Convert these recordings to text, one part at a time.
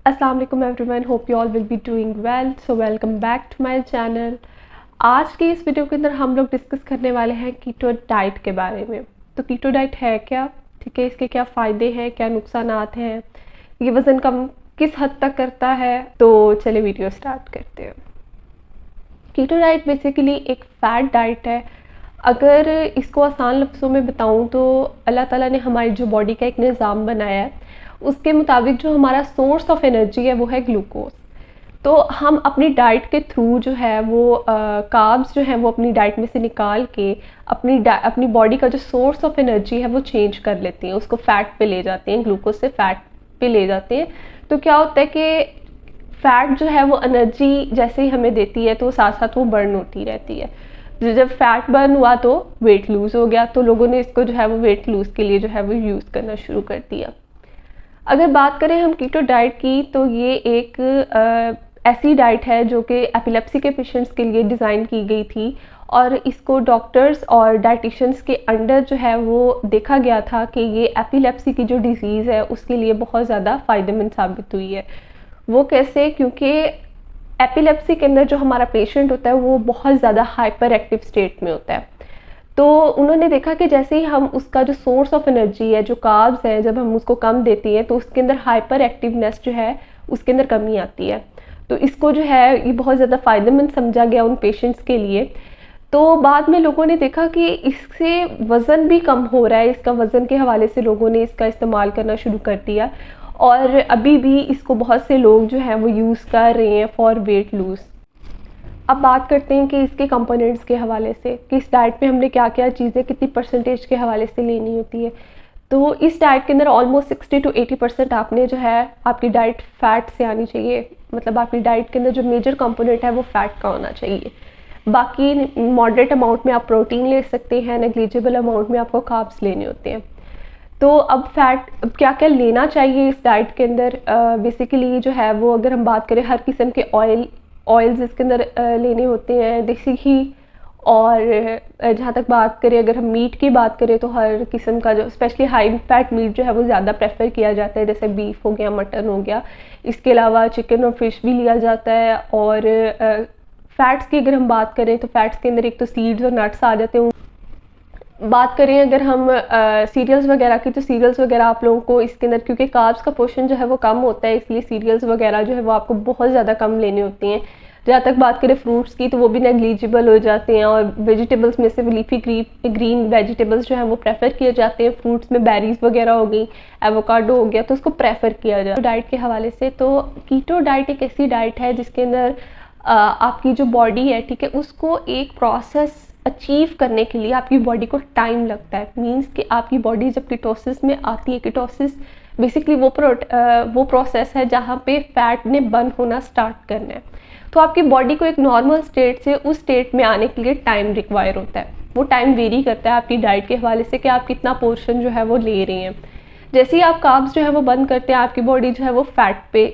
अस्सलाम वालेकुम everyone, hope you all will be doing well. So welcome back to my channel. आज की इस वीडियो के अंदर हम लोग डिस्कस करने वाले हैं कीटो डाइट के बारे में। तो कीटो डाइट है क्या, ठीक है, इसके क्या फ़ायदे हैं, क्या नुकसानात हैं, ये वज़न कम किस हद तक करता है। तो चले वीडियो स्टार्ट करते हैं। कीटो डाइट बेसिकली एक फ़ैट डाइट है। अगर इसको आसान लफ्ज़ों में बताऊं तो अल्लाह ताला ने हमारी जो बॉडी का एक निज़ाम बनाया है, उसके मुताबिक जो हमारा सोर्स ऑफ एनर्जी है वो है ग्लूकोज। तो हम अपनी डाइट के थ्रू जो है वो कार्ब्स जो है वो अपनी डाइट में से निकाल के अपनी बॉडी का जो सोर्स ऑफ एनर्जी है वो चेंज कर लेते हैं, उसको फैट पे ले जाते हैं, ग्लूकोज से फैट पे ले जाते हैं। तो क्या होता है कि फैट जो है वो एनर्जी जैसे ही हमें देती है तो साथ साथ वो बर्न होती रहती है। जब फैट बर्न हुआ तो वेट लूज़ हो गया, तो लोगों ने इसको जो है वो वेट लूज़ के लिए जो है वो यूज़ करना शुरू कर दिया। अगर बात करें हम कीटो डाइट की, तो ये एक ऐसी डाइट है जो कि एपिलेप्सी के पेशेंट्स के लिए डिज़ाइन की गई थी, और इसको डॉक्टर्स और डाइटिशियंस के अंडर जो है वो देखा गया था कि ये एपिलेप्सी की जो डिज़ीज़ है उसके लिए बहुत ज़्यादा फ़ायदेमंद साबित हुई है। वो कैसे? क्योंकि एपिलेप्सी के अंदर जो हमारा पेशेंट होता है वो बहुत ज़्यादा हाइपर एक्टिव स्टेट में होता है। तो उन्होंने देखा कि जैसे ही हम उसका जो सोर्स ऑफ एनर्जी है, जो कार्ब्स है, जब हम उसको कम देती हैं तो उसके अंदर हाइपर एक्टिवनेस जो है उसके अंदर कमी आती है। तो इसको जो है ये बहुत ज़्यादा फ़ायदेमंद समझा गया उन पेशेंट्स के लिए। तो बाद में लोगों ने देखा कि इससे वज़न भी कम हो रहा है, इसका वज़न के हवाले से लोगों ने इसका इस्तेमाल करना शुरू कर दिया, और अभी भी इसको बहुत से लोग जो हैं वो यूज़ कर रहे हैं फॉर वेट लूज़। अब बात करते हैं कि इसके कंपोनेंट्स के हवाले से कि इस डाइट में हमने क्या क्या चीज़ें कितनी परसेंटेज के हवाले से लेनी होती है। तो इस डाइट के अंदर ऑलमोस्ट 60 to 80% आपने जो है आपकी डाइट फ़ैट से आनी चाहिए। मतलब आपकी डाइट के अंदर जो मेजर कंपोनेंट है वो फ़ैट का होना चाहिए। बाकी मॉडरेट अमाउंट में आप प्रोटीन ले सकते हैं, नेग्लिजिबल अमाउंट में आपको कार्ब्स लेने होते हैं। तो अब क्या क्या लेना चाहिए इस डाइट के अंदर? बेसिकली जो है वो अगर हम बात करें, हर किस्म के ऑयल्स इसके अंदर लेने होते हैं, देसी घी। और जहाँ तक बात करें, अगर हम मीट की बात करें तो हर किस्म का जो स्पेशली हाई फैट मीट जो है वो ज़्यादा प्रेफर किया जाता है, जैसे बीफ हो गया, मटन हो गया। इसके अलावा चिकन और फिश भी लिया जाता है। और फैट्स की अगर हम बात करें तो फैट्स के अंदर एक तो सीड्स और नट्स आ जाते हैं। बात करें अगर हम सीरियल्स वगैरह की, तो सीरियल्स वगैरह आप लोगों को इसके अंदर, क्योंकि कार्ब्स का पोर्शन जो है वो कम होता है, इसलिए सीरियल्स वगैरह जो है वो आपको बहुत ज़्यादा कम लेने होती हैं। जहाँ तक बात करें फ्रूट्स की, तो वो भी नेग्लिजिबल हो जाते हैं। और वेजिटेबल्स में से लीफी ग्रीन वेजिटेबल्स जो है वो प्रेफर किए जाते हैं। फ्रूट्स में बेरीज वगैरह हो गई, एवोकाडो हो गया, तो उसको प्रेफर किया जाए। डाइट के हवाले से तो कीटो डाइट एक ऐसी डाइट है जिसके अंदर आपकी जो बॉडी है, ठीक है, उसको एक प्रोसेस अचीव करने के लिए आपकी बॉडी को टाइम लगता है। मींस कि आपकी बॉडी जब कीटोसिस में आती है, कीटोसिस बेसिकली वो प्रोसेस है जहाँ पे फैट ने बर्न होना स्टार्ट करना है। तो आपकी बॉडी को एक नॉर्मल स्टेट से उस स्टेट में आने के लिए टाइम रिक्वायर होता है। वो टाइम वेरी करता है आपकी डाइट के हवाले से कि आप कितना पोर्शन जो है वो ले रहे हैं। जैसे ही आप कार्ब्स जो है वो बंद करते हैं, आपकी बॉडी जो है वो फैट पे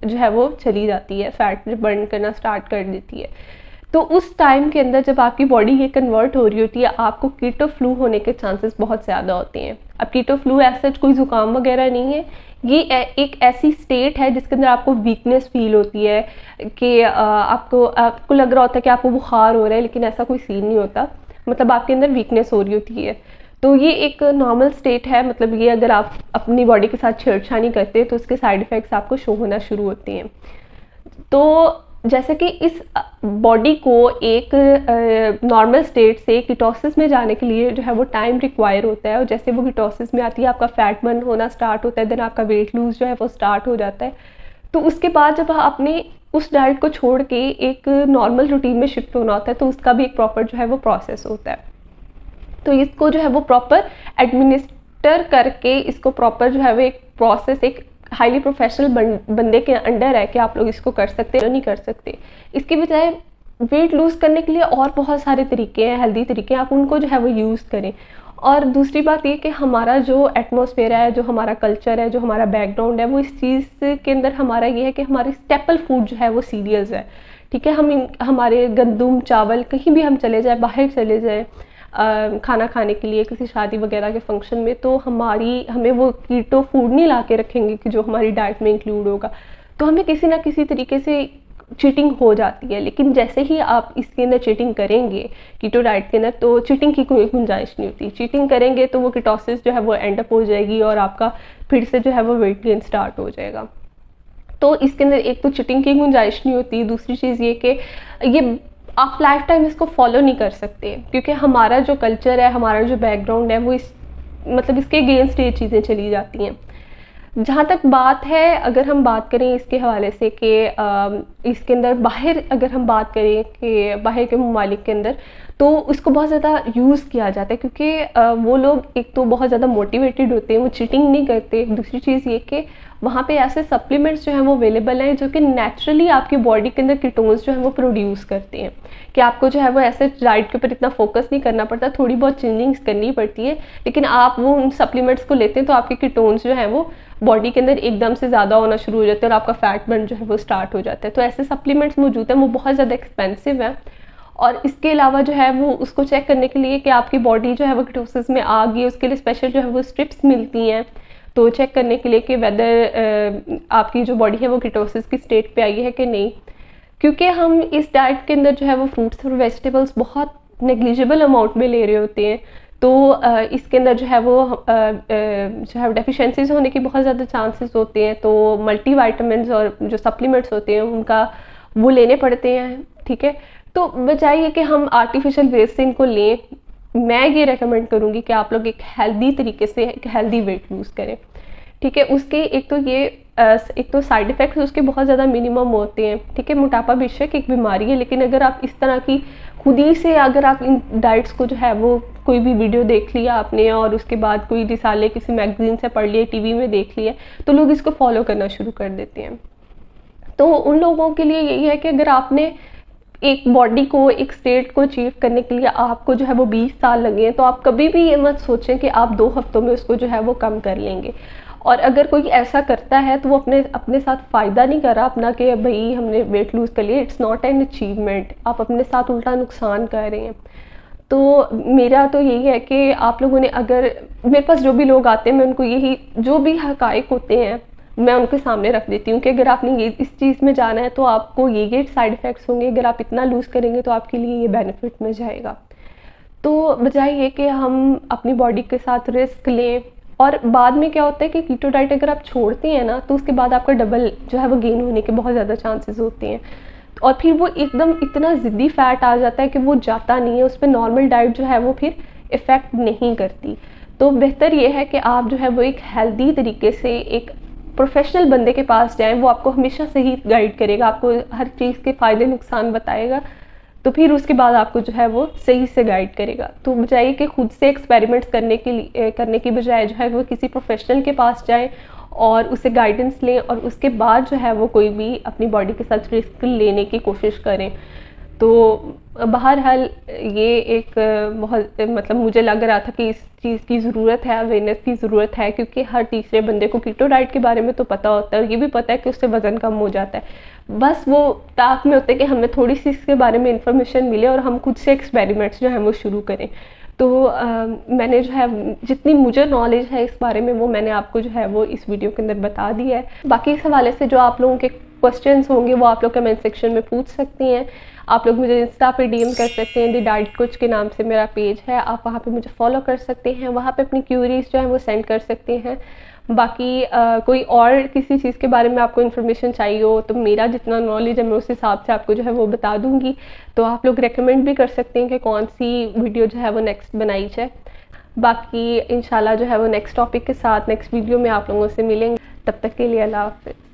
जो है वो चली जाती है, फैट बर्न करना स्टार्ट कर देती है। तो उस टाइम के अंदर जब आपकी बॉडी ये कन्वर्ट हो रही होती है, आपको कीटो फ्लू होने के चांसेस बहुत ज़्यादा होते हैं। अब कीटो फ्लू ऐसा कोई ज़ुकाम वगैरह नहीं है, ये एक ऐसी स्टेट है जिसके अंदर आपको वीकनेस फील होती है कि आपको लग रहा होता है कि आपको बुखार हो रहा है, लेकिन ऐसा कोई सीन नहीं होता। मतलब आपके अंदर वीकनेस हो रही होती है। तो ये एक नॉर्मल स्टेट है। मतलब ये अगर आप अपनी बॉडी के साथ छेड़छानी करते हैं तो उसके साइड इफ़ेक्ट्स आपको शो होना शुरू होते हैं। तो जैसे कि इस बॉडी को एक नॉर्मल स्टेट से कीटोसिस में जाने के लिए जो है वो टाइम रिक्वायर होता है, और जैसे वो कीटोसिस में आती है आपका फैट बर्न होना स्टार्ट होता है, देन आपका वेट लूज़ जो है वो स्टार्ट हो जाता है। तो उसके बाद जब आपने उस डाइट को छोड़ के एक नॉर्मल रूटीन में शिफ्ट होना होता है, तो उसका भी एक प्रॉपर जो है वो प्रोसेस होता है। तो इसको जो है वो प्रॉपर एडमिनिस्टर करके, इसको प्रॉपर जो है वो एक प्रोसेस, एक हाईली प्रोफेशनल बंदे के अंडर है कि आप लोग इसको कर सकते हैं, नहीं कर सकते। इसके बजाय वेट लूज़ करने के लिए और बहुत सारे तरीके हैं, हेल्दी तरीके हैं, आप उनको जो है वो यूज़ करें। और दूसरी बात ये कि हमारा जो एटमॉस्फेयर है, जो हमारा कल्चर है, जो हमारा बैकग्राउंड है, वो इस चीज़ के अंदर हमारा ये है कि हमारी स्टेपल फूड जो है वो सीरियल्स है, ठीक है। हमारे गंदम चावल, कहीं भी हम चले जाए, बाहर चले जाए खाना खाने के लिए, किसी शादी वगैरह के फंक्शन में, तो हमें वो कीटो फूड नहीं ला के रखेंगे कि जो हमारी डाइट में इंक्लूड होगा। तो हमें किसी ना किसी तरीके से चीटिंग हो जाती है। लेकिन जैसे ही आप इसके अंदर चीटिंग करेंगे कीटो डाइट के अंदर, तो चीटिंग की कोई गुंजाइश नहीं होती। चीटिंग करेंगे तो वो कीटोसिस जो है वो एंड अप हो जाएगी और आपका फिर से जो है वो वेट गेन स्टार्ट हो जाएगा। तो इसके अंदर एक तो चीटिंग की गुंजाइश नहीं होती, दूसरी चीज़ ये कि ये आप लाइफ टाइम इसको फॉलो नहीं कर सकते, क्योंकि हमारा जो कल्चर है, हमारा जो बैकग्राउंड है, वो इस मतलब इसके अगेंस्ट ये चीज़ें चली जाती हैं। जहाँ तक बात है, अगर हम बात करें इसके हवाले से कि इसके अंदर बाहर अगर हम बात करें कि बाहर के ममालिक के अंदर, तो उसको बहुत ज़्यादा यूज़ किया जाता है, क्योंकि वो लोग एक तो बहुत ज़्यादा मोटिवेटेड होते हैं, वो चीटिंग नहीं करते। दूसरी चीज़ ये कि वहाँ पे ऐसे सप्लीमेंट्स जो हैं वो अवेलेबल हैं जो कि नेचुरली आपकी बॉडी के अंदर कीटोन्स जो है वो प्रोड्यूस करते हैं, कि आपको जो है वो ऐसे डाइट के ऊपर इतना फोकस नहीं करना पड़ता, थोड़ी बहुत चेंजिंग्स करनी पड़ती है, लेकिन आप वो उन सप्लीमेंट्स को लेते हैं तो आपके कीटोन्स जो है वो बॉडी के अंदर एकदम से ज़्यादा होना शुरू हो जाते हैं और आपका फैट बर्न जो है वो स्टार्ट हो जाता है। तो ऐसे सप्लीमेंट्स मौजूद हैं, वो बहुत ज़्यादा एक्सपेंसिव है। और इसके अलावा जो है वो उसको चेक करने के लिए कि आपकी बॉडी जो है वो कीटोसिस में आ गई, उसके लिए स्पेशल जो है वो स्ट्रिप्स मिलती हैं, तो चेक करने के लिए कि वेदर आपकी जो बॉडी है वो कीटोसिस की स्टेट पे आई है कि नहीं। क्योंकि हम इस डाइट के अंदर जो है वो फ्रूट्स और वेजिटेबल्स बहुत नेग्लिजिबल अमाउंट में ले रहे होते हैं, तो इसके अंदर जो है वो जो है डेफिशिएंसीज होने की बहुत ज़्यादा चांसेस होते हैं। तो मल्टी वाइटामिन्स और जो सप्लीमेंट्स होते हैं उनका वो लेने पड़ते हैं, ठीक है। तो बजाय ये कि हम आर्टिफिशियल वे से इनको लें, मैं ये रेकमेंड करूँगी कि आप लोग एक हेल्दी तरीके से एक हेल्दी वेट लूज़ करें, ठीक है। उसके एक तो साइड इफ़ेक्ट्स उसके बहुत ज़्यादा मिनिमम होते हैं, ठीक है। मोटापा बेशक एक बीमारी है, लेकिन अगर आप इस तरह की खुद ही से अगर आप इन डाइट्स को जो है वो कोई भी वीडियो देख लिया आपने और उसके बाद कोई रिसाले किसी मैगजीन से पढ़ लिया, टीवी में देख लिया, तो लोग इसको फॉलो करना शुरू कर देते हैं। तो उन लोगों के लिए यही है कि अगर आपने एक बॉडी को एक स्टेट को अचीव करने के लिए आपको जो है वो 20 साल लगे हैं, तो आप कभी भी ये मत सोचें कि आप 2 हफ्तों में उसको जो है वो कम कर लेंगे। और अगर कोई ऐसा करता है तो वो अपने साथ फ़ायदा नहीं कर रहा अपना कि भाई हमने वेट लूज़ कर लिया, इट्स नॉट एन अचीवमेंट, आप अपने साथ उल्टा नुकसान कर रहे हैं। तो मेरा तो यही है कि आप लोगों ने, अगर मेरे पास जो भी लोग आते हैं मैं उनको यही जो भी हकाइक होते हैं मैं उनके सामने रख देती हूँ कि अगर आपने ये इस चीज़ में जाना है तो आपको ये साइड इफ़ेक्ट्स होंगे, अगर आप इतना लूज़ करेंगे तो आपके लिए ये बेनिफिट मिल जाएगा। तो बजाय ये कि हम अपनी बॉडी के साथ रिस्क लें, और बाद में क्या होता है कि कीटो डाइट अगर आप छोड़ते हैं ना, तो उसके बाद आपका डबल जो है वो गेन होने के बहुत ज़्यादा चांसेस होते हैं, और फिर वो एकदम इतना ज़िद्दी फैट आ जाता है कि वो जाता नहीं है, उस पर नॉर्मल डाइट जो है वो फिर इफ़ेक्ट नहीं करती। तो बेहतर ये है कि आप जो है वो एक हेल्दी तरीके से एक प्रोफेशनल बंदे के पास जाएं, वो आपको हमेशा सही गाइड करेगा, आपको हर चीज़ के फ़ायदे नुकसान बताएगा, तो फिर उसके बाद आपको जो है वो सही से गाइड करेगा। तो बजाय कि खुद से एक्सपेरिमेंट्स करने की बजाय जो है वो किसी प्रोफेशनल के पास जाएं और उससे गाइडेंस लें, और उसके बाद जो है वो कोई भी अपनी बॉडी के साथ रिस्क लेने की कोशिश करें। तो बहरहाल ये एक बहुत मतलब मुझे लग रहा था कि इस चीज़ की ज़रूरत है, अवेयरनेस की ज़रूरत है, क्योंकि हर तीसरे बंदे को कीटो डाइट के बारे में तो पता होता है और ये भी पता है कि उससे वज़न कम हो जाता है। बस वो ताक में होता है कि हमें थोड़ी सी इसके बारे में इंफॉर्मेशन मिले और हम खुद से एक्सपेरिमेंट्स जो है वो शुरू करें। तो मैंने जो है जितनी मुझे नॉलेज है इस बारे में वो मैंने आपको जो है वो इस वीडियो के अंदर बता दिया है। बाकी इस हवाले से जो आप लोगों के क्वेश्चंस होंगे वो आप लोग कमेंट सेक्शन में पूछ सकती हैं। आप लोग मुझे इंस्टा पे डीएम कर सकते हैं, द डाइट कोच के नाम से मेरा पेज है, आप वहाँ पे मुझे फॉलो कर सकते हैं, वहाँ पे अपनी क्यूरीज जो है वो सेंड कर सकते हैं। बाकी कोई और किसी चीज़ के बारे में आपको इन्फॉर्मेशन चाहिए हो तो मेरा जितना नॉलेज है मैं उस हिसाब से आपको जो है वो बता दूँगी। तो आप लोग रेकमेंड भी कर सकते हैं कि कौन सी वीडियो जो है वो नेक्स्ट बनाई जाए। बाकी इंशाल्लाह जो है वो नेक्स्ट टॉपिक के साथ नेक्स्ट वीडियो में आप लोगों से मिलेंगे। तब तक के लिए अल्लाह हाफ़िज़।